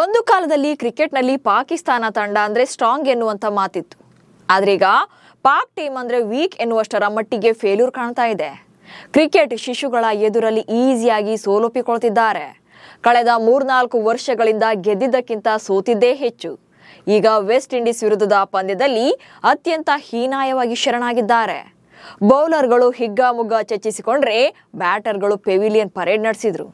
ಒಂದು ಕಾಲದಲ್ಲಿ ಕ್ರಿಕೆಟ್ನಲ್ಲಿ ಪಾಕಿಸ್ತಾನ ತಂಡ ಅಂದ್ರೆ ಸ್ಟ್ರಾಂಗ್ ಎನ್ನುವಂತ ಮಾತಿತ್ತು. ಆದ್ರೀಗ ಪಾಕ್ ಟೀಮ್ ಅಂದ್ರೆ ವೀಕ್ ಎನ್ನುವಷ್ಟರ ಮಟ್ಟಿಗೆ ಫೇಲ್ಯೂರ್ ಕಾಣ್ತಾ ಇದೆ. ಕ್ರಿಕೆಟ್ ಶಿಶುಗಳ ಎದುರಲ್ಲಿ ಈಸಿಯಾಗಿ ಸೋಲೊಪ್ಪಿಕೊಳ್ತಿದ್ದಾರೆ. ಕಳೆದ 3-4 ವರ್ಷಗಳಿಂದ ಗೆದ್ದಿದ್ದಕ್ಕಿಂತ ಸೋತಿದ್ದೇ ಹೆಚ್ಚು. ಈಗ ವೆಸ್ಟ್ ಇಂಡೀಸ್ ವಿರುದ್ಧದ ಪಂದ್ಯದಲ್ಲಿ ಅತ್ಯಂತ ಹೀನಾಯವಾಗಿ ಶರಣಾಗಿದ್ದಾರೆ. ಬೌಲರ್ಗಳು ಹಿಗ್ಗಾಮುಗ್ಗಾ ಚರ್ಚಿಸಿಕೊಂಡ್ರೆ ಬ್ಯಾಟರ್ಗಳು ಪೆವಿಲಿಯನ್ ಪರೇಡ್ ನಡೆಸಿದ್ರು.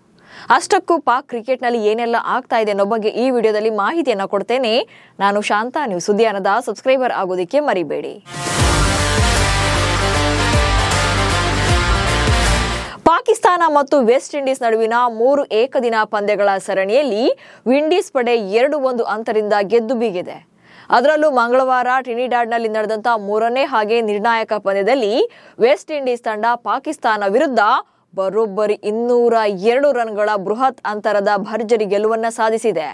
ಅಷ್ಟಕ್ಕೂ ಪಾಕ್ ಕ್ರಿಕೆಟ್ನಲ್ಲಿ ಏನೆಲ್ಲ ಆಗ್ತಾ ಇದೆ ಅನ್ನೋ ಬಗ್ಗೆ ಈ ವಿಡಿಯೋದಲ್ಲಿ ಮಾಹಿತಿಯನ್ನು ಕೊಡ್ತೇನೆ. ನಾನು ಶಾಂತಾ, ನೀವು ಸುದ್ದಿಯಾನದ ಸಬ್ಸ್ಕ್ರೈಬರ್ ಆಗೋದಕ್ಕೆ ಮರಿಬೇಡಿ. ಪಾಕಿಸ್ತಾನ ಮತ್ತು ವೆಸ್ಟ್ ಇಂಡೀಸ್ ನಡುವಿನ 3 ಏಕದಿನ ಪಂದ್ಯಗಳ ಸರಣಿಯಲ್ಲಿ ವಿಂಡೀಸ್ ಪಡೆ 2-1 ಅಂತರಿಂದ ಗೆದ್ದು ಬೀಗಿದೆ. ಅದರಲ್ಲೂ ಮಂಗಳವಾರ ಟ್ರಿನಿಡಾಡ್ನಲ್ಲಿ ನಡೆದಂತ 3ನೇ ಹಾಗೆ ನಿರ್ಣಾಯಕ ಪಂದ್ಯದಲ್ಲಿ ವೆಸ್ಟ್ ಇಂಡೀಸ್ ತಂಡ ಪಾಕಿಸ್ತಾನ ವಿರುದ್ಧ ಬರೋಬ್ಬರಿ 202 ರನ್ಗಳ ಬೃಹತ್ ಅಂತರದ ಭರ್ಜರಿ ಗೆಲುವನ್ನ ಸಾಧಿಸಿದೆ.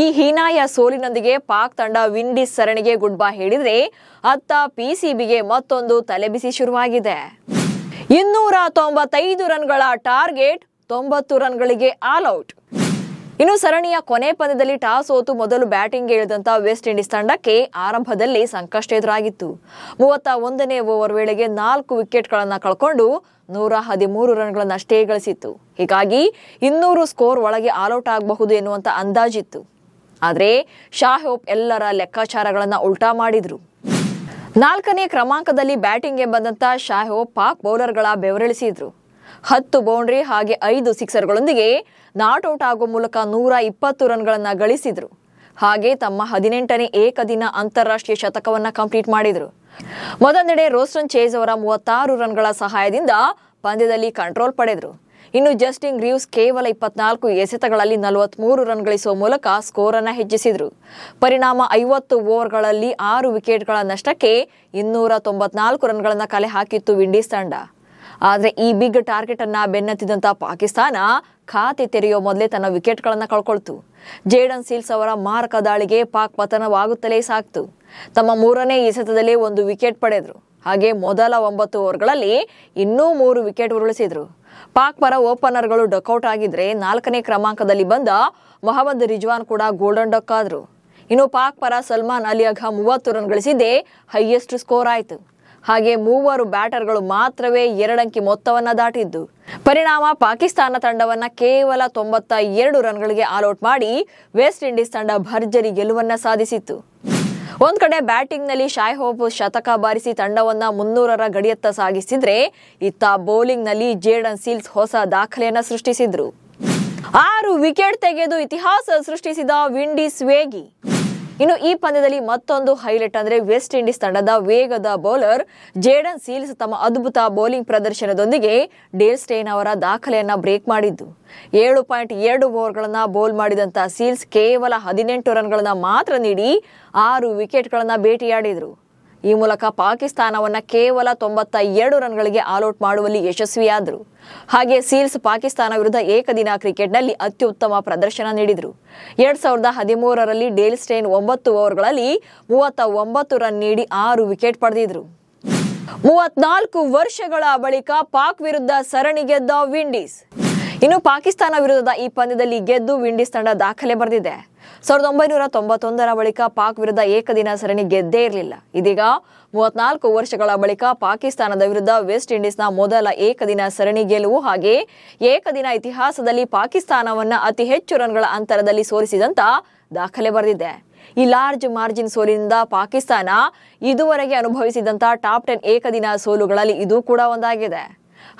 ಈ ಹೀನಾಯ ಸೋಲಿನೊಂದಿಗೆ ಪಾಕ್ ತಂಡ ವಿಂಡೀಸ್ ಸರಣಿಗೆ ಗುಡ್ ಬೈ ಹೇಳಿದ್ರೆ ಅತ್ತ ಪಿಸಿಬಿಗೆ ಮತ್ತೊಂದು ತಲೆಬಿಸಿ ಶುರುವಾಗಿದೆ. 295 ರನ್ಗಳ ಟಾರ್ಗೆಟ್, 90 ರನ್ಗಳಿಗೆ ಆಲ್ ಔಟ್. ಇನ್ನು ಸರಣಿಯ ಕೊನೆ ಪಂದ್ಯದಲ್ಲಿ ಟಾಸ್ ಸೋತು ಮೊದಲು ಬ್ಯಾಟಿಂಗ್ಗೆ ಇಳಿದಂತ ವೆಸ್ಟ್ ಇಂಡೀಸ್ ತಂಡಕ್ಕೆ ಆರಂಭದಲ್ಲಿ ಸಂಕಷ್ಟ ಎದುರಾಗಿತ್ತು. 31ನೇ ಓವರ್ ವೇಳೆಗೆ 4 ವಿಕೆಟ್ಗಳನ್ನು ಕಳ್ಕೊಂಡು 113 ರನ್ಗಳನ್ನಷ್ಟೇ ಗಳಿಸಿತ್ತು. ಹೀಗಾಗಿ 200 ಸ್ಕೋರ್ ಒಳಗೆ ಆಲ್ಔಟ್ ಆಗಬಹುದು ಎನ್ನುವಂತ ಅಂದಾಜಿತ್ತು. ಆದ್ರೆ ಶಾಹೋಪ್ ಎಲ್ಲರ ಲೆಕ್ಕಾಚಾರಗಳನ್ನ ಉಲ್ಟಾ ಮಾಡಿದ್ರು. 4ನೇ ಕ್ರಮಾಂಕದಲ್ಲಿ ಬ್ಯಾಟಿಂಗ್ಗೆ ಬಂದಂತ ಶಾಹೋಪ್ ಪಾಕ್ ಬೌಲರ್ಗಳ ಬೆವರಿಳಿಸಿದ್ರು. 10 ಬೌಂಡ್ರಿ ಹಾಗೆ 5 ಸಿಕ್ಸರ್ಗಳೊಂದಿಗೆ ನಾಟ್ ಔಟ್ ಆಗೋ ಮೂಲಕ 120 ರನ್ಗಳನ್ನ ಗಳಿಸಿದ್ರು. ಹಾಗೆ ತಮ್ಮ 18ನೇ ಏಕದಿನ ಅಂತಾರಾಷ್ಟ್ರೀಯ ಶತಕವನ್ನ ಕಂಪ್ಲೀಟ್ ಮಾಡಿದ್ರು. ಮೊದಲೆಡೆ ರೋಸ್ಟನ್ ಚೇಸ್ ಅವರ 36 ರನ್ಗಳ ಸಹಾಯದಿಂದ ಪಂದ್ಯದಲ್ಲಿ ಕಂಟ್ರೋಲ್ ಪಡೆದ್ರು. ಇನ್ನು ಜಸ್ಟಿನ್ ಗ್ರೀವ್ಸ್ ಕೇವಲ 24 ಎಸೆತಗಳಲ್ಲಿ 43 ರನ್ ಗಳಿಸುವ ಮೂಲಕ ಸ್ಕೋರ್ ಅನ್ನ ಹೆಚ್ಚಿಸಿದ್ರು. ಪರಿಣಾಮ 50 ಓವರ್ಗಳಲ್ಲಿ 6 ವಿಕೆಟ್ಗಳ ನಷ್ಟಕ್ಕೆ 294 ರನ್ಗಳನ್ನ ಕಲೆ ಹಾಕಿತ್ತು ವಿಂಡೀಸ್ ತಂಡ. ಆದ್ರೆ ಈ ಬಿಗ್ ಟಾರ್ಗೆಟ್ ಅನ್ನ ಬೆನ್ನತ್ತಿದಂತ ಪಾಕಿಸ್ತಾನ ಖಾತೆ ತೆರೆಯೋ ಮೊದಲೇ ತನ್ನ ವಿಕೆಟ್ಗಳನ್ನ ಕಳ್ಕೊಳ್ತು. ಜೇಡನ್ ಸೀಲ್ಸ್ ಅವರ ಮಾರಕ ದಾಳಿಗೆ ಪಾಕ್ ಪತನವಾಗುತ್ತಲೇ ಸಾಕ್ತು. ತಮ್ಮ 3ನೇ ಎಸೆತದಲ್ಲಿ 1 ವಿಕೆಟ್ ಪಡೆದ್ರು. ಹಾಗೆ ಮೊದಲ 9 ಓವರ್ಗಳಲ್ಲಿ ಇನ್ನೂ 3 ವಿಕೆಟ್ ಉರುಳಿಸಿದ್ರು. ಪಾಕ್ ಪರ ಓಪನರ್ಗಳು ಡಕ್ಔಟ್ ಆಗಿದ್ರೆ 4ನೇ ಕ್ರಮಾಂಕದಲ್ಲಿ ಬಂದ ಮೊಹಮ್ಮದ್ ರಿಜ್ವಾನ್ ಕೂಡ ಗೋಲ್ಡನ್ ಡಕ್ ಆದ್ರು. ಇನ್ನು ಪಾಕ್ ಪರ ಸಲ್ಮಾನ್ ಅಲಿ ಅಘಾ 30 ರನ್ ಗಳಿಸಿದ್ದೇ ಹೈಯೆಸ್ಟ್ ಸ್ಕೋರ್ ಆಯ್ತು. ಹಾಗೆ 3 ಬ್ಯಾಟರ್ಗಳು ಮಾತ್ರವೇ 2 ಅಂಕಿ ಮೊತ್ತವನ್ನ ದಾಟಿದ್ದು. ಪರಿಣಾಮ ಪಾಕಿಸ್ತಾನ ತಂಡವನ್ನ ಕೇವಲ 92 ರನ್ಗಳಿಗೆ ಆಲ್ಔಟ್ ಮಾಡಿ ವೆಸ್ಟ್ ಇಂಡೀಸ್ ತಂಡ ಭರ್ಜರಿ ಗೆಲುವನ್ನ ಸಾಧಿಸಿತ್ತು. ಒಂದ್ ಕಡೆ ಬ್ಯಾಟಿಂಗ್ ನಲ್ಲಿ ಶಾಹೋಪ್ ಶತಕ ಬಾರಿಸಿ ತಂಡವನ್ನ 300ರ ಗಡಿಯತ್ತ ಸಾಗಿಸಿದ್ರೆ, ಇತ್ತ ಬೌಲಿಂಗ್ ನಲ್ಲಿ ಜೇಡನ್ ಸೀಲ್ಸ್ ಹೊಸ ದಾಖಲೆಯನ್ನ ಸೃಷ್ಟಿಸಿದ್ರು. 6 ವಿಕೆಟ್ ತೆಗೆದು ಇತಿಹಾಸ ಸೃಷ್ಟಿಸಿದ ವಿಂಡೀಸ್ ವೇಗಿ. ಇನ್ನು ಈ ಪಂದ್ಯದಲ್ಲಿ ಮತ್ತೊಂದು ಹೈಲೈಟ್ ಅಂದ್ರೆ ವೆಸ್ಟ್ ಇಂಡೀಸ್ ತಂಡದ ವೇಗದ ಬೌಲರ್ ಜೇಡನ್ ಸೀಲ್ಸ್ ತಮ್ಮ ಅದ್ಭುತ ಬೌಲಿಂಗ್ ಪ್ರದರ್ಶನದೊಂದಿಗೆ ಡೇಲ್ ಸ್ಟೇನ್ ಅವರ ದಾಖಲೆಯನ್ನ ಬ್ರೇಕ್ ಮಾಡಿದ್ದು. 7.2 ಓವರ್ಗಳನ್ನ ಬೌಲ್ ಮಾಡಿದಂತ ಸೀಲ್ಸ್ ಕೇವಲ 18 ರನ್ಗಳನ್ನ ಮಾತ್ರ ನೀಡಿ 6 ವಿಕೆಟ್ಗಳನ್ನ ಬೇಟೆಯಾಡಿದ್ರು. ಈ ಮೂಲಕ ಪಾಕಿಸ್ತಾನವನ್ನ ಕೇವಲ 92 ರನ್ಗಳಿಗೆ ಆಲ್ಔಟ್ ಮಾಡುವಲ್ಲಿ ಯಶಸ್ವಿಯಾದರು. ಹಾಗೆ ಸೀಲ್ಸ್ ಪಾಕಿಸ್ತಾನ ವಿರುದ್ಧ ಏಕದಿನ ಕ್ರಿಕೆಟ್ನಲ್ಲಿ ಅತ್ಯುತ್ತಮ ಪ್ರದರ್ಶನ ನೀಡಿದ್ರು. 2013ರಲ್ಲಿ ಡೇಲ್ ಸ್ಟೇನ್ 9 ಓವರ್ಗಳಲ್ಲಿ 39 ರನ್ ನೀಡಿ 6 ವಿಕೆಟ್ ಪಡೆದಿದ್ರು. 34 ವರ್ಷಗಳ ಬಳಿಕ ಪಾಕ್ ವಿರುದ್ಧ ಸರಣಿ ಗೆದ್ದ ವಿಂಡೀಸ್. ಇನ್ನು ಪಾಕಿಸ್ತಾನ ವಿರುದ್ಧದ ಈ ಪಂದ್ಯದಲ್ಲಿ ಗೆದ್ದು ವಿಂಡೀಸ್ ತಂಡ ದಾಖಲೆ ಬರೆದಿದೆ. 1991ರ ಬಳಿಕ ಪಾಕ್ ವಿರುದ್ಧ ಏಕದಿನ ಸರಣಿ ಗೆದ್ದೇ ಇರಲಿಲ್ಲ. ಇದೀಗ 34 ವರ್ಷಗಳ ಬಳಿಕ ಪಾಕಿಸ್ತಾನದ ವಿರುದ್ಧ ವೆಸ್ಟ್ ಇಂಡೀಸ್ನ ಮೊದಲ ಏಕದಿನ ಸರಣಿ ಗೆಲುವು. ಹಾಗೆ ಏಕದಿನ ಇತಿಹಾಸದಲ್ಲಿ ಪಾಕಿಸ್ತಾನವನ್ನ ಅತಿ ಹೆಚ್ಚು ರನ್ಗಳ ಅಂತರದಲ್ಲಿ ಸೋಲಿಸಿದಂತ ದಾಖಲೆ ಬರೆದಿದೆ. ಈ ಲಾರ್ಜ್ ಮಾರ್ಜಿನ್ ಸೋಲಿನಿಂದ ಪಾಕಿಸ್ತಾನ ಇದುವರೆಗೆ ಅನುಭವಿಸಿದಂತ ಟಾಪ್ 10 ಏಕದಿನ ಸೋಲುಗಳಲ್ಲಿ ಇದು ಕೂಡ ಒಂದಾಗಿದೆ.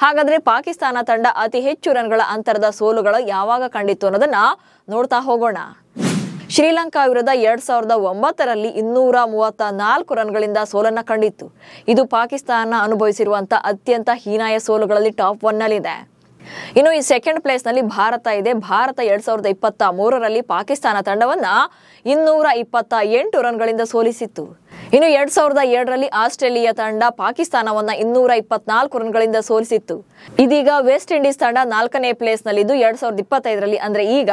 ಹಾಗಾದ್ರೆ ಪಾಕಿಸ್ತಾನ ತಂಡ ಅತಿ ಹೆಚ್ಚು ರನ್ಗಳ ಅಂತರದ ಸೋಲುಗಳು ಯಾವಾಗ ಕಂಡಿತ್ತು ಅನ್ನೋದನ್ನ ನೋಡ್ತಾ ಹೋಗೋಣ. ಶ್ರೀಲಂಕಾ ವಿರುದ್ಧ 2009ರಲ್ಲಿ 234 ರನ್ಗಳಿಂದ ಸೋಲನ್ನ ಕಂಡಿತ್ತು. ಇದು ಪಾಕಿಸ್ತಾನ ಅನುಭವಿಸಿರುವಂತಹ ಅತ್ಯಂತ ಹೀನಾಯ ಸೋಲುಗಳಲ್ಲಿ ಟಾಪ್ 1 ನಲ್ಲಿದೆ. ಇನ್ನು ಈ ಸೆಕೆಂಡ್ ಪ್ಲೇಸ್ ನಲ್ಲಿ ಭಾರತ ಇದೆ. ಭಾರತ 2023ರಲ್ಲಿ ಪಾಕಿಸ್ತಾನ ತಂಡವನ್ನ 228 ರನ್ಗಳಿಂದ ಸೋಲಿಸಿತ್ತು. ಇನ್ನು 2007ರಲ್ಲಿ ಆಸ್ಟ್ರೇಲಿಯಾ ತಂಡ ಪಾಕಿಸ್ತಾನವನ್ನ 224 ರನ್ಗಳಿಂದ ಸೋಲಿಸಿತ್ತು. ಇದೀಗ ವೆಸ್ಟ್ ಇಂಡೀಸ್ ತಂಡ 4ನೇ ಪ್ಲೇಸ್ ನಲ್ಲಿದ್ದು 2025ರಲ್ಲಿ ಅಂದ್ರೆ ಈಗ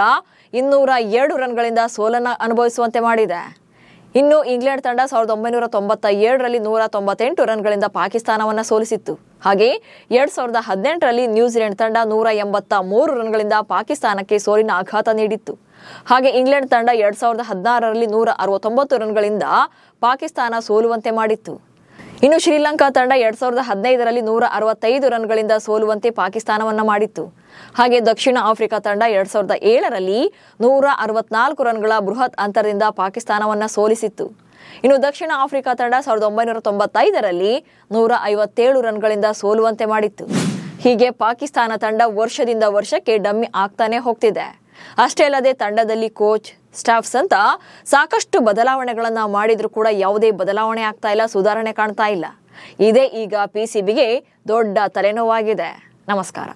202 ರನ್ಗಳಿಂದ ಸೋಲನ್ನ ಅನುಭವಿಸುವಂತೆ ಮಾಡಿದೆ. ಇನ್ನು ಇಂಗ್ಲೆಂಡ್ ತಂಡ 1997ರಲ್ಲಿ 198 ರನ್ಗಳಿಂದ ಪಾಕಿಸ್ತಾನವನ್ನ ಸೋಲಿಸಿತ್ತು. ಹಾಗೆ 2018ರಲ್ಲಿ ನ್ಯೂಜಿಲೆಂಡ್ ತಂಡ 183 ರನ್ಗಳಿಂದ ಪಾಕಿಸ್ತಾನಕ್ಕೆ ಸೋಲಿನ ಆಘಾತ ನೀಡಿತ್ತು. ಹಾಗೆ ಇಂಗ್ಲೆಂಡ್ ತಂಡ 2016ರಲ್ಲಿ 169 ರನ್ಗಳಿಂದ ಪಾಕಿಸ್ತಾನ ಸೋಲುವಂತೆ ಮಾಡಿತ್ತು. ಇನ್ನು ಶ್ರೀಲಂಕಾ ತಂಡ 2015ರಲ್ಲಿ 165 ರನ್ಗಳಿಂದ ಸೋಲುವಂತೆ ಪಾಕಿಸ್ತಾನವನ್ನ ಮಾಡಿತ್ತು. ಹಾಗೆ ದಕ್ಷಿಣ ಆಫ್ರಿಕಾ ತಂಡ 2007ರಲ್ಲಿ 164 ರನ್ಗಳ ಬೃಹತ್ ಅಂತರದಿಂದ ಪಾಕಿಸ್ತಾನವನ್ನ ಸೋಲಿಸಿತ್ತು. ಇನ್ನು ದಕ್ಷಿಣ ಆಫ್ರಿಕಾ ತಂಡ 1995ರಲ್ಲಿ 157 ರನ್ಗಳಿಂದ ಸೋಲುವಂತೆ ಮಾಡಿತ್ತು. ಹೀಗೆ ಪಾಕಿಸ್ತಾನ ತಂಡ ವರ್ಷದಿಂದ ವರ್ಷಕ್ಕೆ ಡಮ್ಮಿ ಆಗ್ತಾನೆ ಹೋಗ್ತಿದೆ. ಅಷ್ಟೇ ಅಲ್ಲದೆ ತಂಡದಲ್ಲಿ ಕೋಚ್, ಸ್ಟಾಫ್ಸ್ ಅಂತ ಸಾಕಷ್ಟು ಬದಲಾವಣೆಗಳನ್ನ ಮಾಡಿದ್ರೂ ಕೂಡ ಯಾವುದೇ ಬದಲಾವಣೆ ಆಗ್ತಾ ಇಲ್ಲ, ಸುಧಾರಣೆ ಕಾಣ್ತಾ ಇಲ್ಲ. ಇದೇ ಈಗ PCBಗೆ ದೊಡ್ಡ ತಲೆನೋವಾಗಿದೆ. ನಮಸ್ಕಾರ.